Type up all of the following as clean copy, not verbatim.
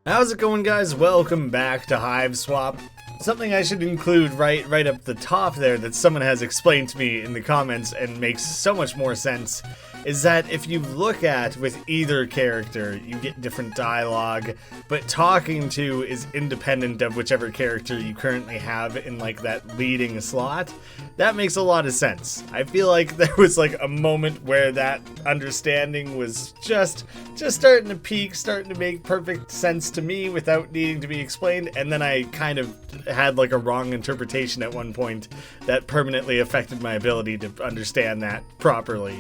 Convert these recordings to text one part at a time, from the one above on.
How's it going, guys? Welcome back to Hiveswap. Something I should include right up the top there that someone has explained to me in the comments and makes so much more sense is that if you look at with either character, you get different dialogue, but talking to is independent of whichever character you currently have in like that leading slot. That makes a lot of sense. I feel like there was like a moment where that understanding was just starting to peak, starting to make perfect sense to me without needing to be explained, and then I kind of had like a wrong interpretation at one point that permanently affected my ability to understand that properly.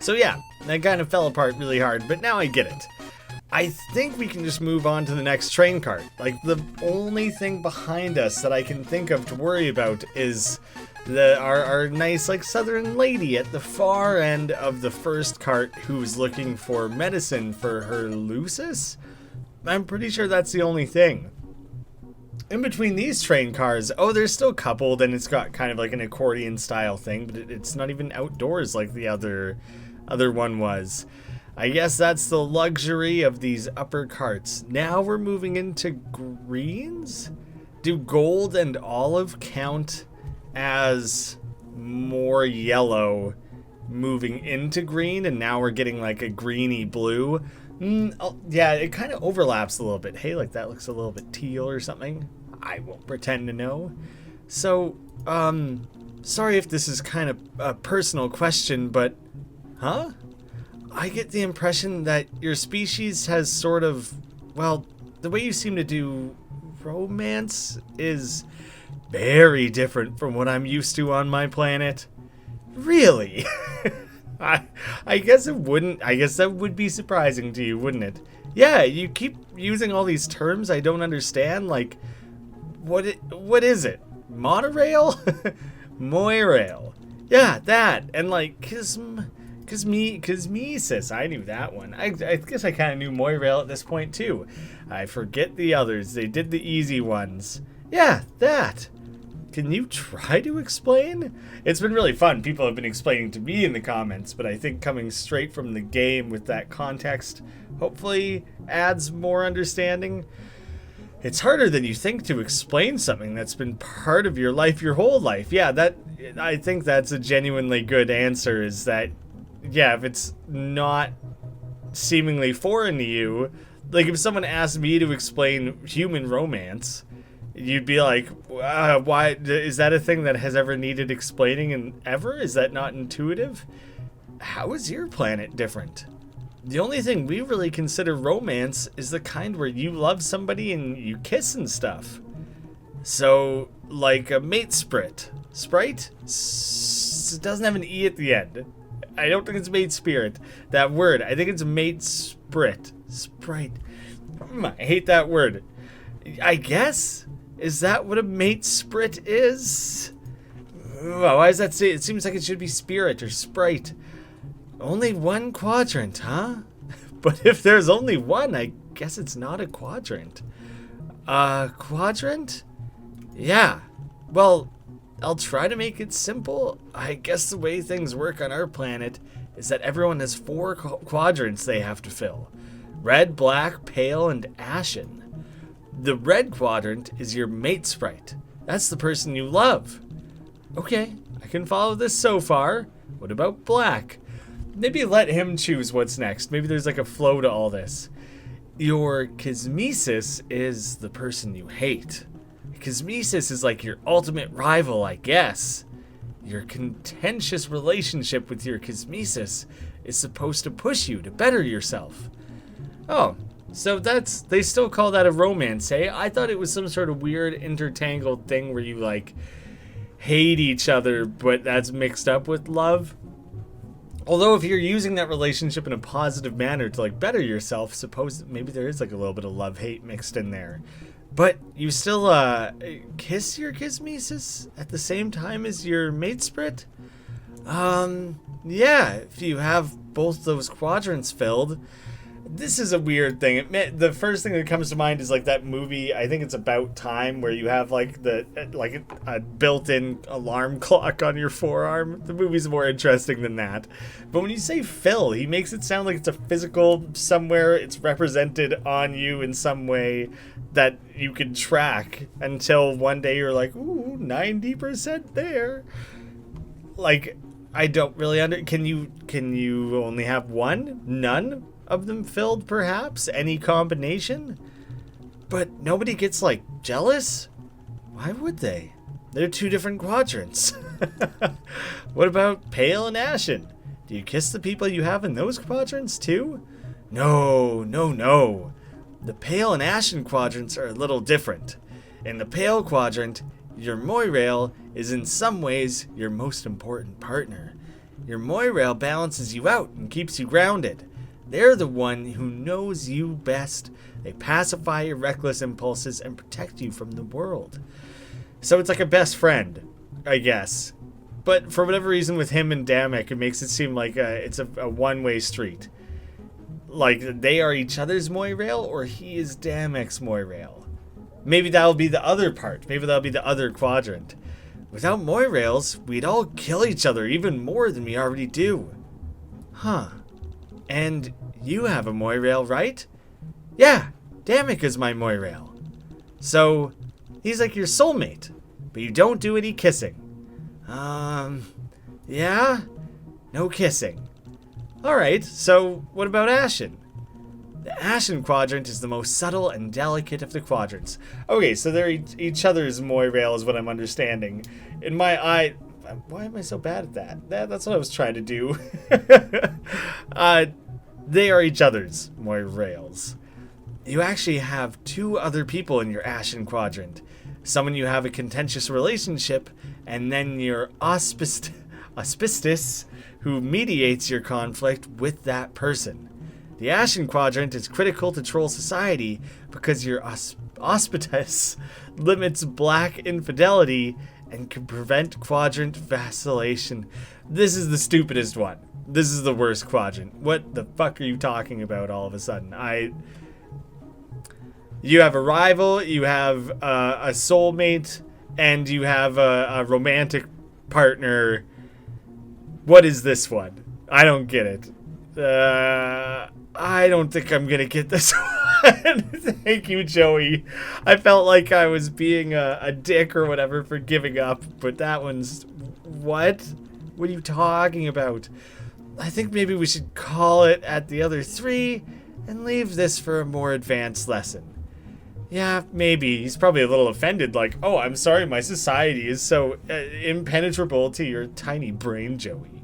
So yeah, that kind of fell apart really hard, but now I get it. I think we can just move on to the next train cart. Like, the only thing behind us that I can think of to worry about is our nice, like, southern lady at the far end of the first cart who's looking for medicine for her lucis? I'm pretty sure that's the only thing. In between these train cars, oh, they're still coupled, and it's got kind of like an accordion style thing, but it's not even outdoors like the other one was. I guess that's the luxury of these upper carts. Now we're moving into greens? Do gold and olive count as more yellow moving into green, and now we're getting like a greeny blue? Yeah, it kind of overlaps a little bit. Hey, like that looks a little bit teal or something. I won't pretend to know. So, sorry if this is kind of a personal question, but, huh? I get the impression that your species has sort of, well, the way you seem to do romance is very different from what I'm used to on my planet. Really? I guess it wouldn't. I guess that would be surprising to you, wouldn't it? Yeah, you keep using all these terms I don't understand. Like, what is it? Monorail? Moirail. Yeah, that. And like Cosmesis. I knew that one. I guess I kind of knew Moirail at this point too. I forget the others. They did the easy ones. Yeah, that. Can you try to explain? It's been really fun. People have been explaining to me in the comments, but I think coming straight from the game with that context hopefully adds more understanding. It's harder than you think to explain something that's been part of your life your whole life. Yeah, I think that's a genuinely good answer, is that, yeah, if it's not seemingly foreign to you, like if someone asked me to explain human romance, you'd be like, why is that a thing that has ever needed explaining and ever? Is that not intuitive? How is your planet different? The only thing we really consider romance is the kind where you love somebody and you kiss and stuff. So, like a mate sprite. Sprite? It doesn't have an E at the end. I don't think it's mate spirit. That word. I think it's mate sprit. Sprite. I hate that word. I guess? Is that what a mate sprit is? Why does that say? It seems like it should be spirit or sprite. Only one quadrant, huh? But if there's only one, I guess it's not a quadrant. Quadrant? Yeah. Well, I'll try to make it simple. I guess the way things work on our planet is that everyone has 4 quadrants they have to fill. Red, black, pale, and ashen. The red quadrant is your mate sprite. That's the person you love. Okay, I can follow this so far. What about black? Maybe let him choose what's next. Maybe there's like a flow to all this. Your cosmesis is the person you hate. Cosmesis is like your ultimate rival, I guess. Your contentious relationship with your cosmesis is supposed to push you to better yourself. Oh, so they still call that a romance, eh? I thought it was some sort of weird intertangled thing where you like hate each other, but that's mixed up with love. Although if you're using that relationship in a positive manner to like better yourself, suppose maybe there is like a little bit of love-hate mixed in there. But you still kiss your cosmesis at the same time as your mate sprit? Yeah, if you have both those quadrants filled. This is a weird thing. The first thing that comes to mind is like that movie, I think it's About Time, where you have like a built-in alarm clock on your forearm. The movie's more interesting than that. But when you say Phil, he makes it sound like it's a physical somewhere, it's represented on you in some way that you can track until one day you're like, ooh, 90% there. Like, I don't really can you only have one? None of them filled, perhaps? Any combination? But nobody gets, like, jealous? Why would they? They're two different quadrants. What about pale and ashen? Do you kiss the people you have in those quadrants, too? No. The pale and ashen quadrants are a little different. In the pale quadrant, your Moirail is in some ways your most important partner. Your Moirail balances you out and keeps you grounded. They're the one who knows you best. They pacify your reckless impulses and protect you from the world. So it's like a best friend, I guess. But for whatever reason with him and Damek, it makes it seem like it's a one-way street. Like they are each other's Moirail or he is Damek's Moirail. Maybe that'll be the other part. Maybe that'll be the other quadrant. Without Moirails, we'd all kill each other even more than we already do. Huh. And you have a Moirail, right? Yeah, Damek is my Moirail. So, he's like your soulmate, but you don't do any kissing. Yeah? No kissing. Alright, so what about Ashen? The Ashen quadrant is the most subtle and delicate of the quadrants. Okay, so they're each other's Moirail is what I'm understanding. In my eye... Why am I so bad at that? That's what I was trying to do. They are each other's Moirails. You actually have two other people in your Ashen quadrant. Someone you have a contentious relationship, and then your auspicious, who mediates your conflict with that person. The Ashen quadrant is critical to troll society because your auspicious limits black infidelity and can prevent quadrant vacillation. This is the stupidest one. This is the worst quadrant. What the fuck are you talking about all of a sudden? You have a rival, you have a soulmate, and you have a romantic partner. What is this one? I don't get it. I don't think I'm gonna get this one. Thank you, Joey. I felt like I was being a dick or whatever for giving up, but that one's... What? What are you talking about? I think maybe we should call it at the other three and leave this for a more advanced lesson. Yeah, maybe. He's probably a little offended, like, oh, I'm sorry my society is so impenetrable to your tiny brain, Joey.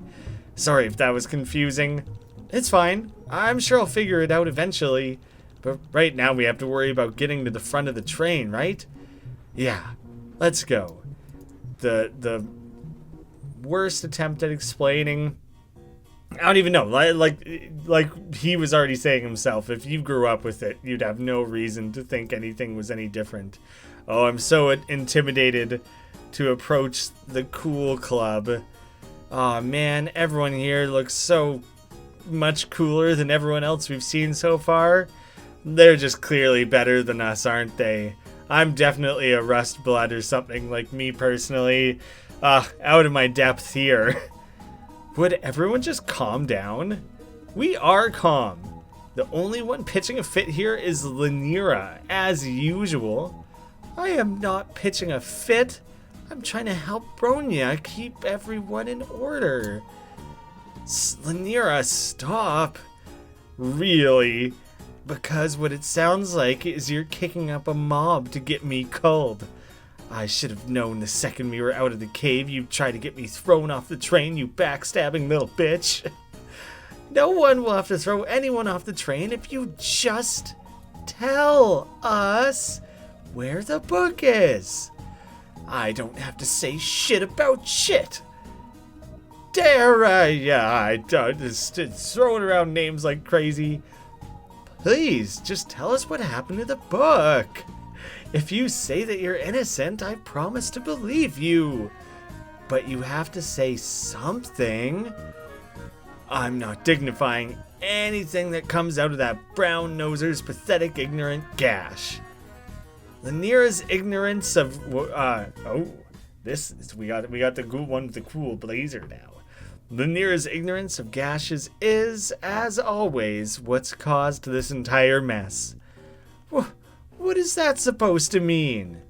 Sorry if that was confusing. It's fine. I'm sure I'll figure it out eventually. But right now we have to worry about getting to the front of the train, right? Yeah, let's go. The worst attempt at explaining... I don't even know. Like he was already saying himself, if you grew up with it, you'd have no reason to think anything was any different. Oh, I'm so intimidated to approach the cool club. Aw, man, everyone here looks so much cooler than everyone else we've seen so far. They're just clearly better than us, aren't they? I'm definitely a rust blood or something, like me personally. Out of my depth here. Would everyone just calm down? We are calm. The only one pitching a fit here is Lanira, as usual. I am not pitching a fit. I'm trying to help Bronya keep everyone in order. Lanira, stop. Really? Because what it sounds like is you're kicking up a mob to get me culled. I should have known the second we were out of the cave you'd try to get me thrown off the train, you backstabbing little bitch. No one will have to throw anyone off the train if you just tell us where the book is. I don't have to say shit about shit. Dare I? Yeah, I don't. Just throwing around names like crazy. Please, just tell us what happened to the book. If you say that you're innocent, I promise to believe you. But you have to say something. I'm not dignifying anything that comes out of that brown noser's pathetic ignorant gash. Lanira's ignorance of we got the cool one with the cool blazer now. Lanira's ignorance of gashes is, as always, what's caused this entire mess. What is that supposed to mean?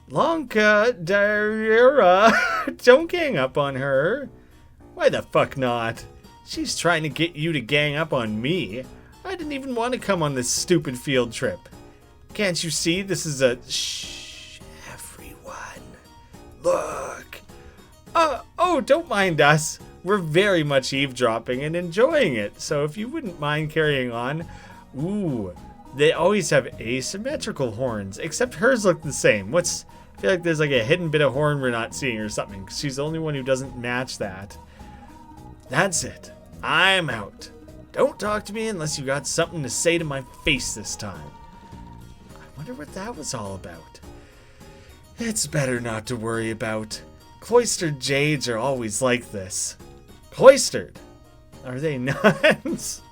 Lanka Daira, don't gang up on her. Why the fuck not? She's trying to get you to gang up on me. I didn't even want to come on this stupid field trip. Can't you see this is a... Shh, everyone. Look. Oh, don't mind us. We're very much eavesdropping and enjoying it, so if you wouldn't mind carrying on. Ooh, they always have asymmetrical horns, except hers look the same. I feel like there's like a hidden bit of horn we're not seeing or something. She's the only one who doesn't match that. That's it. I'm out. Don't talk to me unless you got something to say to my face this time. I wonder what that was all about. It's better not to worry about. Cloistered jades are always like this. Cloistered? Are they nuns?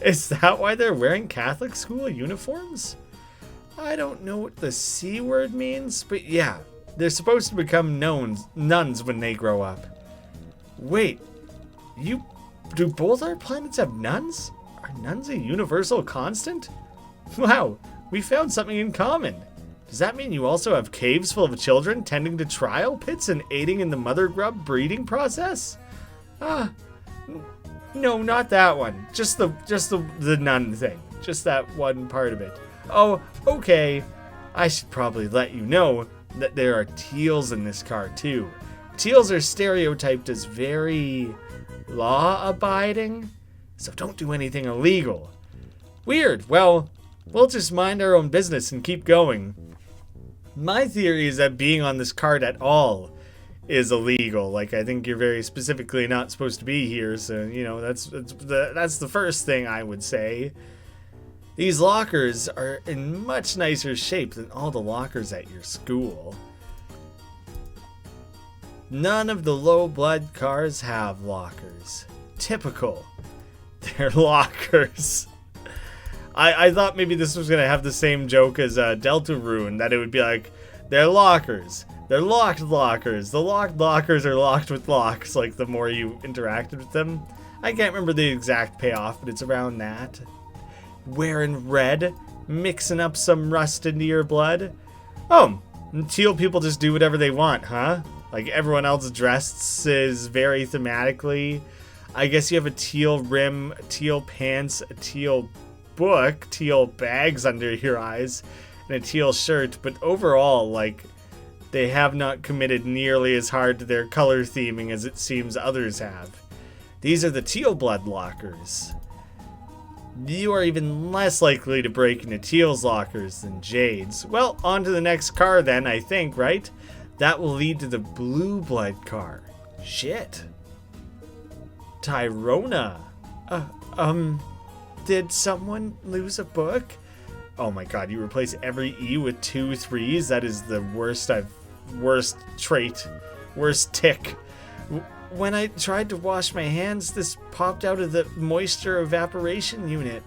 Is that why they're wearing Catholic school uniforms? I don't know what the C word means, but yeah, they're supposed to become nuns when they grow up. Wait, do both our planets have nuns? Are nuns a universal constant? Wow, we found something in common. Does that mean you also have caves full of children tending to trial pits and aiding in the mother grub breeding process? No, not that one. Just the nun thing. Just that one part of it. Oh, okay. I should probably let you know that there are teals in this car too. Teals are stereotyped as very law-abiding, so don't do anything illegal. Weird. Well, we'll just mind our own business and keep going. My theory is that being on this cart at all is illegal. Like, I think you're very specifically not supposed to be here, so, you know, that's the first thing I would say. These lockers are in much nicer shape than all the lockers at your school. None of the low blood cars have lockers. Typical. They're lockers. I thought maybe this was going to have the same joke as Deltarune, that it would be like, they're lockers. They're locked lockers. The locked lockers are locked with locks, like the more you interacted with them. I can't remember the exact payoff, but it's around that. Wearing red, mixing up some rust into your blood. Oh, teal people just do whatever they want, huh? Like everyone else dresses very thematically. I guess you have a teal rim, teal pants, a teal book, teal bags under your eyes, and a teal shirt, but overall, like, they have not committed nearly as hard to their color theming as it seems others have. These are the teal blood lockers. You are even less likely to break into teal's lockers than jade's. Well, on to the next car then, I think, right? That will lead to the blue blood car. Shit. Tyrona. Did someone lose a book? Oh my god, you replace every E with 2 3s? That is the worst trait. Worst tick. When I tried to wash my hands, this popped out of the moisture evaporation unit.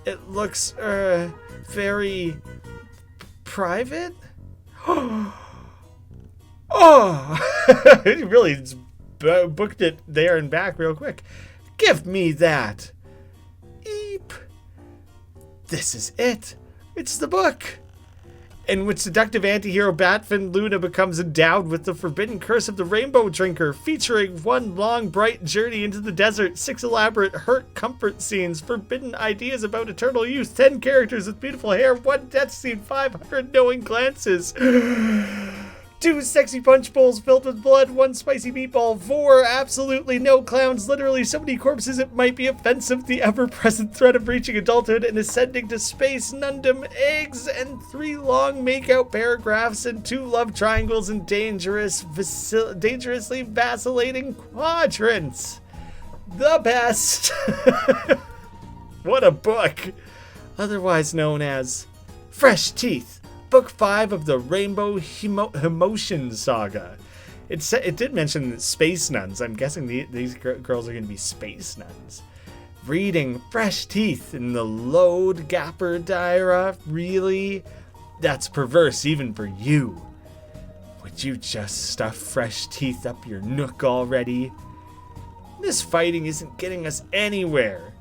It looks, very private? Oh! You really booked it there and back real quick. Give me that! Eep. This is it. It's the book. In which seductive antihero Batfin Luna becomes endowed with the forbidden curse of the Rainbow Drinker, featuring 1 long, bright journey into the desert, 6 elaborate hurt comfort scenes, forbidden ideas about eternal youth, 10 characters with beautiful hair, 1 death scene, 500 knowing glances. 2 sexy punch bowls filled with blood, 1 spicy meatball, 4 absolutely no clowns, literally so many corpses it might be offensive, the ever-present threat of reaching adulthood and ascending to space, nundum eggs, and 3 long make-out paragraphs and 2 love triangles and dangerously vacillating quadrants. The best! What a book! Otherwise known as Fresh Teeth. Book 5 of the Rainbow Emotion Saga. It did mention space nuns. I'm guessing these girls are going to be space nuns. Breeding fresh teeth in the load gapper Dyra? Really? That's perverse even for you. Would you just stuff fresh teeth up your nook already? This fighting isn't getting us anywhere.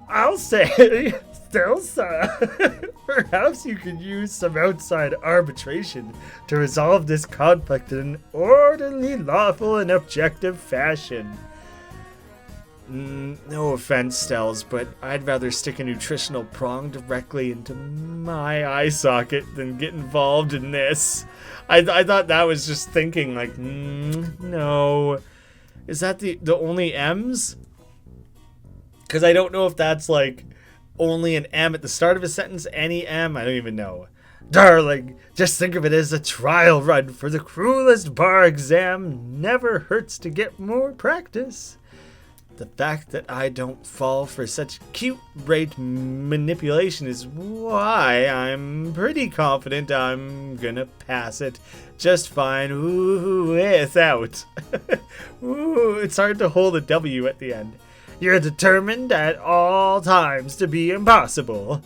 I'll say, still, sir, perhaps you could use some outside arbitration to resolve this conflict in an orderly, lawful, and objective fashion. No offense, Stells, but I'd rather stick a nutritional prong directly into my eye socket than get involved in this. I thought that was just thinking, like, no. Is that the only M's? Because I don't know if that's, like, only an M at the start of a sentence, any M, I don't even know. Darling, just think of it as a trial run for the cruelest bar exam. Never hurts to get more practice. The fact that I don't fall for such cute rate manipulation is why I'm pretty confident I'm gonna pass it just fine without. Ooh, it's hard to hold a W at the end. You're determined at all times to be impossible.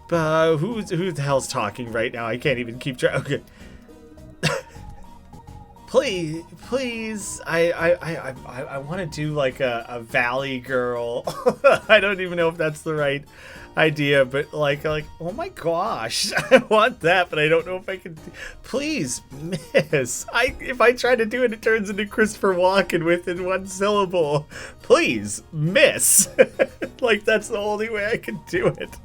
But who the hell's talking right now? I can't even keep track. Okay. Please, I want to do like a Valley Girl. I don't even know if that's the right idea, but like, oh my gosh, I want that, but I don't know if I can. Please, miss. If I try to do it, it turns into Christopher Walken within one syllable. Please, miss. Like, that's the only way I can do it.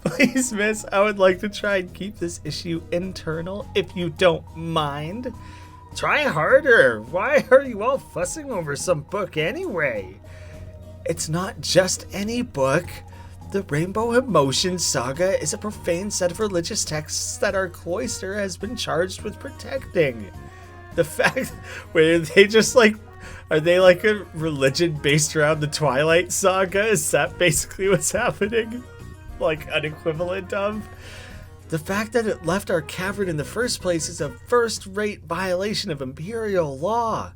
Please, miss, I would like to try and keep this issue internal, if you don't mind. Try harder. Why are you all fussing over some book anyway? It's not just any book. The Rainbow Emotion Saga is a profane set of religious texts that our cloister has been charged with protecting. The fact where they just like, are they like a religion based around the Twilight Saga? Is that basically what's happening? Like an equivalent of? The fact that it left our cavern in the first place is a first-rate violation of Imperial law.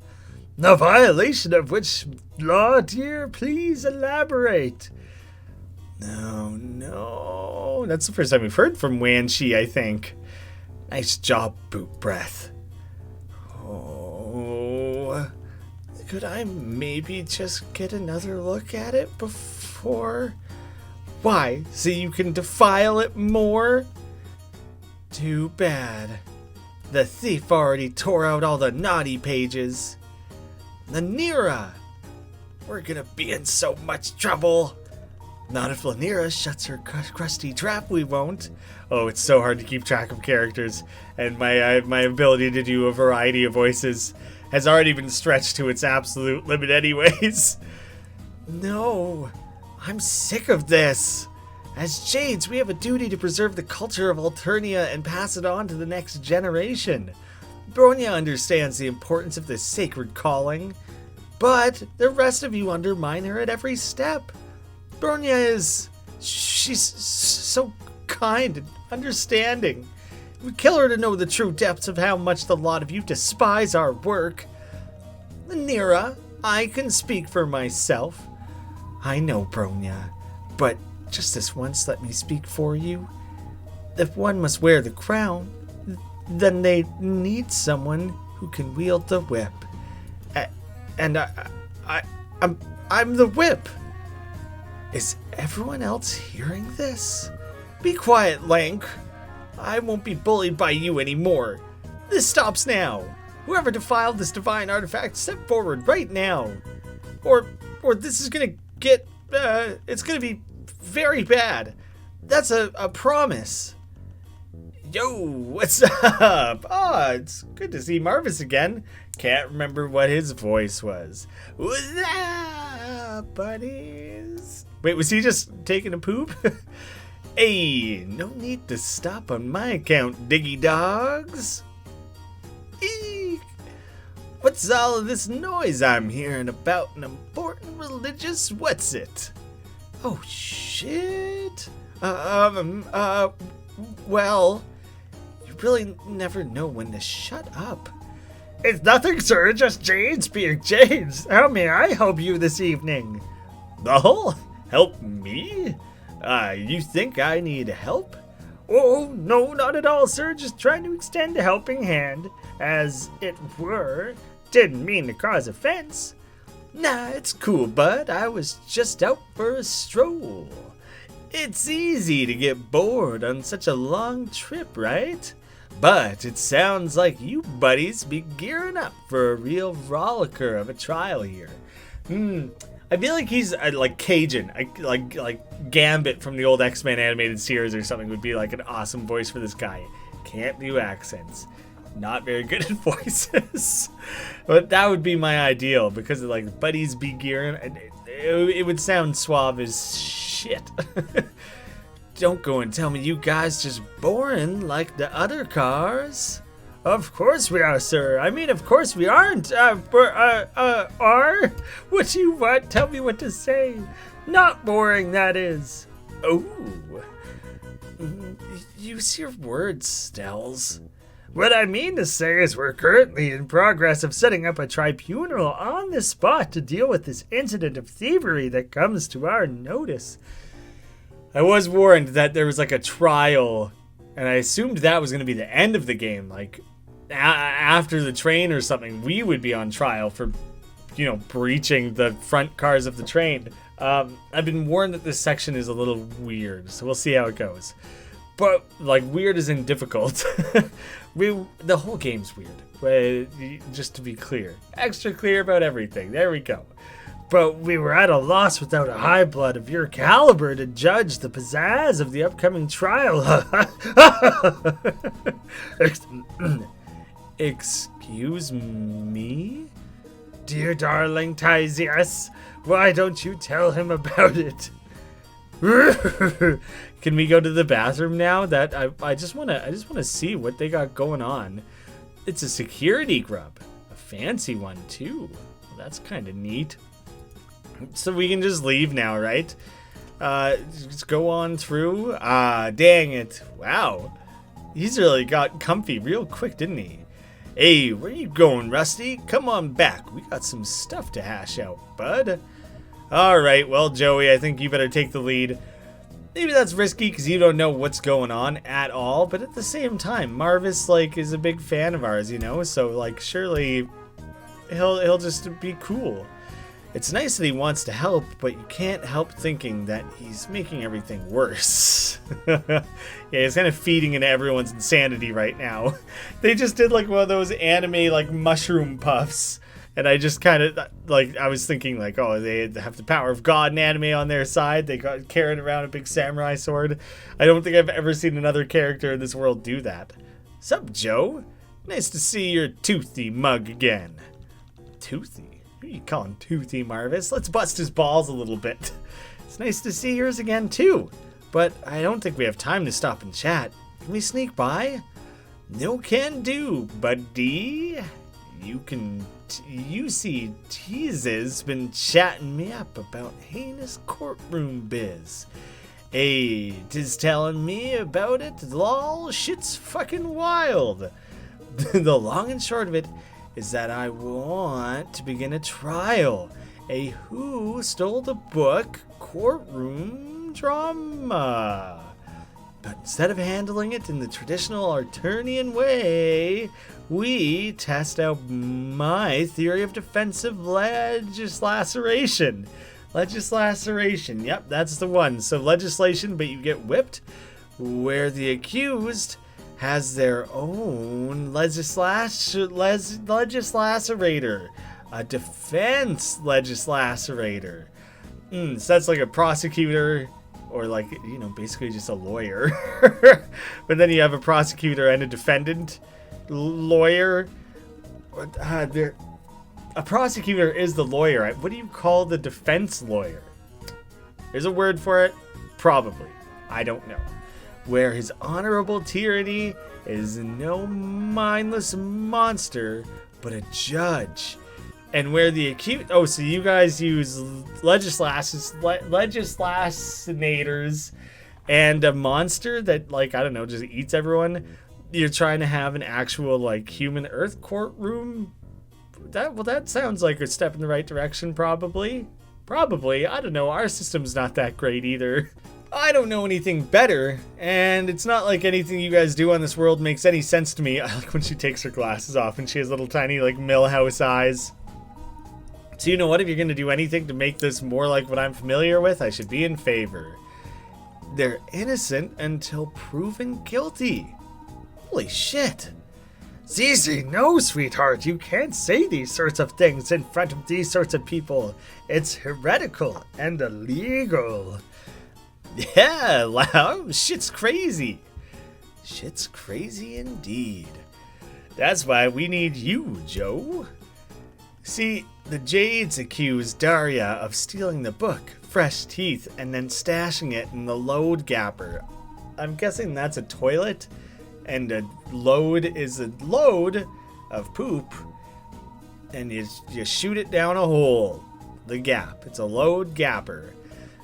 The violation of which law, dear? Please elaborate. No. That's the first time we've heard from Wan Shi, I think. Nice job, Boot Breath. Oh, could I maybe just get another look at it before? Why? So you can defile it more? Too bad. The thief already tore out all the naughty pages. Lanira! We're gonna be in so much trouble. Not if Lanira shuts her crusty trap, we won't. Oh, it's so hard to keep track of characters, and my ability to do a variety of voices has already been stretched to its absolute limit anyways. No, I'm sick of this. As Jades, we have a duty to preserve the culture of Alternia and pass it on to the next generation. Bronya understands the importance of this sacred calling, but the rest of you undermine her at every step. Bronya she's so kind and understanding. We kill her to know the true depths of how much the lot of you despise our work. Lanira, I can speak for myself. I know, Bronya, but just this once, let me speak for you. If one must wear the crown, then they need someone who can wield the whip. And I'm the whip. Is everyone else hearing this? Be quiet, Lank. I won't be bullied by you anymore. This stops now. Whoever defiled this divine artifact, step forward right now. Or this is gonna get, it's gonna be very bad. That's a promise. Yo, what's up? Oh, it's good to see Marvis again. Can't remember what his voice was. What's up, buddies? Wait, was he just taking a poop? Hey, no need to stop on my account, diggy dogs. Eek. What's all of this noise I'm hearing about an important religious what's it? Oh, shit. Well, you really never know when to shut up. It's nothing, sir, just Jades being Jades. How may I help you this evening? Oh, help me? You think I need help? Oh, no, not at all, sir. Just trying to extend a helping hand, as it were. Didn't mean to cause offense. Nah, it's cool, bud. I was just out for a stroll. It's easy to get bored on such a long trip, right? But it sounds like you buddies be gearing up for a real rollicker of a trial here. I feel like he's like Cajun, like Gambit from the old X-Men animated series or something would be like an awesome voice for this guy. Can't do accents. Not very good at voices. But that would be my ideal, because of, like, buddies be gearing. It would sound suave as shit. Don't go and tell me you guys just boring like the other cars. Of course we are, sir. I mean, of course we aren't. Are? What you want? Tell me what to say. Not boring, that is. Oh. Use your words, Stells. What I mean to say is we're currently in progress of setting up a tribunal on the spot to deal with this incident of thievery that comes to our notice. I was warned that there was like a trial, and I assumed that was going to be the end of the game, like after the train or something, we would be on trial for, breaching the front cars of the train. I've been warned that this section is a little weird, so we'll see how it goes. But, like, weird as in difficult. The whole game's weird, just to be clear. Extra clear about everything. There we go. But we were at a loss without a high blood of your caliber to judge the pizzazz of the upcoming trial. Excuse me? Dear darling Tysius, why don't you tell him about it? Can we go to the bathroom now? That I just wanna see what they got going on. It's a security grub. A fancy one too. Well, that's kinda neat. So we can just leave now, right? Just go on through. Dang it. Wow. He's really got comfy real quick, didn't he? Hey, where you going, Rusty? Come on back. We got some stuff to hash out, bud. Alright, well, Joey, I think you better take the lead. Maybe that's risky because you don't know what's going on at all, but at the same time, Marvis, like, is a big fan of ours, so, like, surely he'll just be cool. It's nice that he wants to help, but you can't help thinking that he's making everything worse. Yeah, he's kind of feeding into everyone's insanity right now. They just did, like, one of those anime, like, mushroom puffs. And I just kind of, like, I was thinking, like, oh, they have the power of God and anime on their side. They got carrying around a big samurai sword. I don't think I've ever seen another character in this world do that. Sup, Joe? Nice to see your toothy mug again. Toothy? Who are you calling toothy, Marvis? Let's bust his balls a little bit. It's nice to see yours again, too. But I don't think we have time to stop and chat. Can we sneak by? No can do, buddy. You see, Tease's been chatting me up about heinous courtroom biz. Hey, 'tis telling me about it. Lol, shit's fucking wild. The long and short of it is that I want to begin a trial. A who stole the book courtroom drama. But instead of handling it in the traditional Alternian way, we test out my theory of defensive legislation. Legislation, yep, that's the one. So legislation, but you get whipped, where the accused has their own legislacerator. A defense legislacerator. So that's like a prosecutor, or like, basically just a lawyer. But then you have a prosecutor and a defendant lawyer. A prosecutor is the lawyer. What do you call the defense lawyer? There's a word for it? Probably. I don't know. Where his honorable tyranny is no mindless monster, but a judge. And where the accused... Oh, so you guys use legislators and a monster that, like, I don't know, just eats everyone. You're trying to have an actual, like, human Earth courtroom? That sounds like a step in the right direction, probably. Probably. I don't know. Our system's not that great either. I don't know anything better, and it's not like anything you guys do on this world makes any sense to me. I like when she takes her glasses off and she has little tiny, like, Millhouse eyes. So you know what? If you're going to do anything to make this more like what I'm familiar with, I should be in favor. They're innocent until proven guilty. Holy shit. Zizi, no, sweetheart, you can't say these sorts of things in front of these sorts of people. It's heretical and illegal. Yeah, wow, shit's crazy. Shit's crazy indeed. That's why we need you, Joe. See, the Jades accused Daria of stealing the book, Fresh Teeth, and then stashing it in the load gapper. I'm guessing that's a toilet, and a load is a load of poop, and you shoot it down a hole, the gap. It's a load gapper.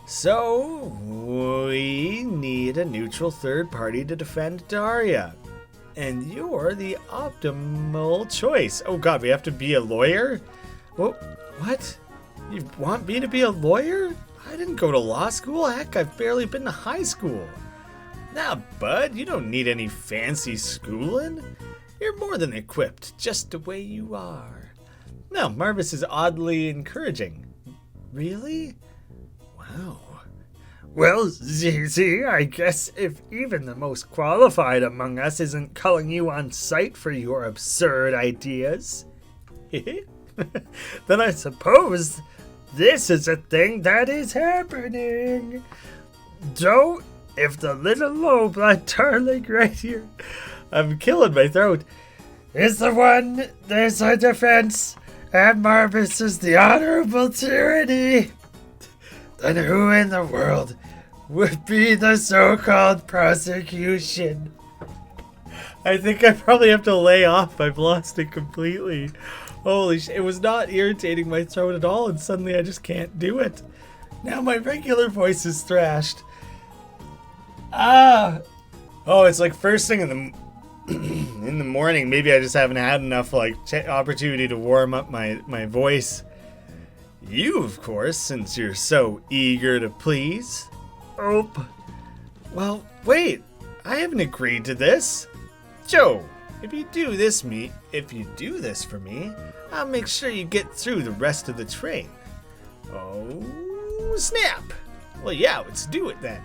So, we need a neutral third party to defend Daria. And you're the optimal choice. Oh god, we have to be a lawyer? What? You want me to be a lawyer? I didn't go to law school. Heck, I've barely been to high school. Nah, bud, you don't need any fancy schooling. You're more than equipped, just the way you are. No, Marvis is oddly encouraging. Really? Wow. Well, Zizi, I guess if even the most qualified among us isn't calling you on sight for your absurd ideas, then I suppose this is a thing that is happening. Don't, if the little low blood darling right here, I'm killing my throat, is the one there's a defense, and Marvis is the honorable tyranny, then who in the world would be the so-called prosecution? I think I probably have to lay off. I've lost it completely. Holy shit, it was not irritating my throat at all, and suddenly I just can't do it. Now my regular voice is thrashed. Oh, it's like first thing in the morning. Maybe I just haven't had enough like opportunity to warm up my voice. You, of course, since you're so eager to please. Oh, well, wait. I haven't agreed to this. Joe, if you do this for me, I'll make sure you get through the rest of the train. Oh, snap. Well, yeah, let's do it then.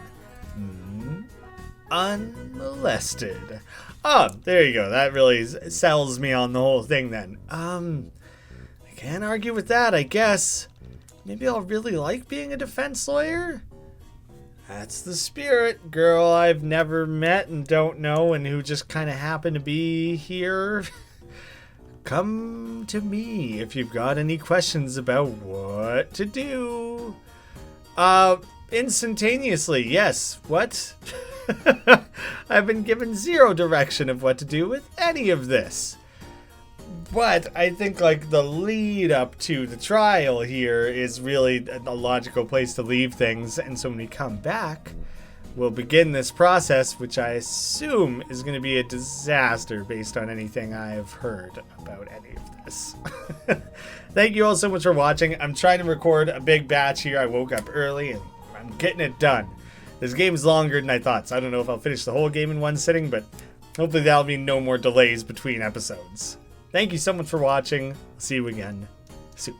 Unmolested. Oh, there you go. That really sells me on the whole thing then. I can't argue with that, I guess. Maybe I'll really like being a defense lawyer? That's the spirit, girl I've never met and don't know and who just kind of happened to be here. Come to me if you've got any questions about what to do. Instantaneously, yes. What? I've been given zero direction of what to do with any of this. But I think like the lead up to the trial here is really a logical place to leave things. And so when we come back, we'll begin this process, which I assume is going to be a disaster based on anything I've heard about any of this. Thank you all so much for watching. I'm trying to record a big batch here. I woke up early and I'm getting it done. This game is longer than I thought, so I don't know if I'll finish the whole game in one sitting, but hopefully that'll be no more delays between episodes. Thank you so much for watching. See you again soon.